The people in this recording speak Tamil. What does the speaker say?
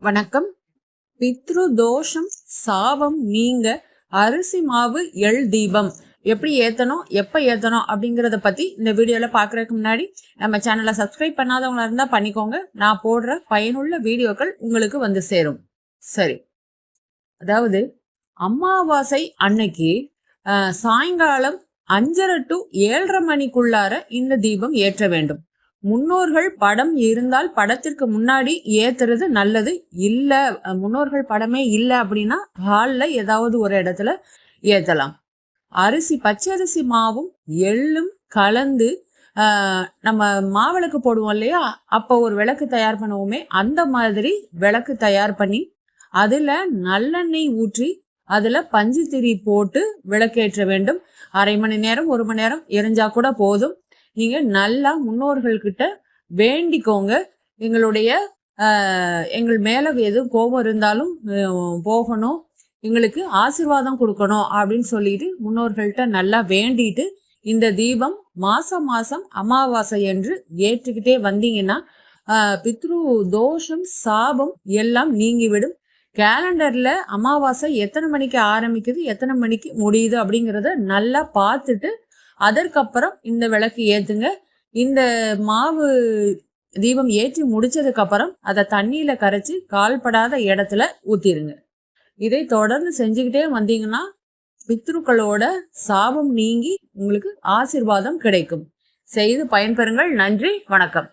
வணக்கம். பித்ரு தோஷம் சாபம் நீங்க அரிசி மாவு எள் தீபம் எப்படி ஏத்தணும், எப்ப ஏத்தணும் அப்படிங்கறத பத்தி இந்த வீடியோல பாக்குறதுக்கு முன்னாடி நம்ம சேனலை சப்ஸ்கிரைப் பண்ணாதவங்களா இருந்தா பண்ணிக்கோங்க. நான் போடுற பயனுள்ள வீடியோக்கள் உங்களுக்கு வந்து சேரும். சரி, அதாவது அமாவாசை அன்னைக்கு சாயங்காலம் 5:30 to 7:30 மணிக்குள்ளார இந்த தீபம் ஏற்ற வேண்டும். முன்னோர்கள் படம் இருந்தால் படத்திற்கு முன்னாடி ஏத்துறது நல்லது. இல்ல, முன்னோர்கள் படமே இல்லை அப்படின்னா ஹால்ல ஏதாவது ஒரு இடத்துல ஏத்தலாம். பச்சரிசி மாவும் எள்ளும் கலந்து நம்ம மாவிளக்கு போடுவோம் இல்லையா, அப்போ ஒரு விளக்கு தயார் பண்ணுவோமே, அந்த மாதிரி விளக்கு தயார் பண்ணி அதுல நல்லெண்ணெய் ஊற்றி அதுல பஞ்சு திரி போட்டு விளக்கேற்ற வேண்டும். 1/2 மணி நேரம் 1 மணி நேரம் எரிஞ்சா கூட போதும். நீங்க நல்லா முன்னோர்கள் கிட்ட வேண்டிக்கோங்க. எங்கள் மேல எதுவும் கோபம் இருந்தாலும் போகணும், எங்களுக்கு ஆசீர்வாதம் கொடுக்கணும் அப்படின்னு சொல்லிட்டு முன்னோர்கள்ட்ட நல்லா வேண்டிட்டு இந்த தீபம் மாசம் மாசம் அமாவாசை என்று ஏற்றுக்கிட்டே வந்தீங்கன்னா பித்ரு தோஷம் சாபம் எல்லாம் நீங்கிவிடும். கேலண்டர்ல அமாவாசை எத்தனை மணிக்கு ஆரம்பிக்குது, எத்தனை மணிக்கு முடியுது அப்படிங்கிறத நல்லா பார்த்துட்டு அதற்கப்புறம் இந்த விளக்கு ஏத்துங்க. இந்த மாவு தீபம் ஏற்றி முடிச்சதுக்கு அப்புறம் அதை தண்ணியில கரைச்சி கால்படாத இடத்துல ஊத்திருங்க. இதை தொடர்ந்து செஞ்சுக்கிட்டே வந்தீங்கன்னா பித்ருக்களோட சாபம் நீங்கி உங்களுக்கு ஆசீர்வாதம் கிடைக்கும். செய்து பயன்பெறுங்கள். நன்றி, வணக்கம்.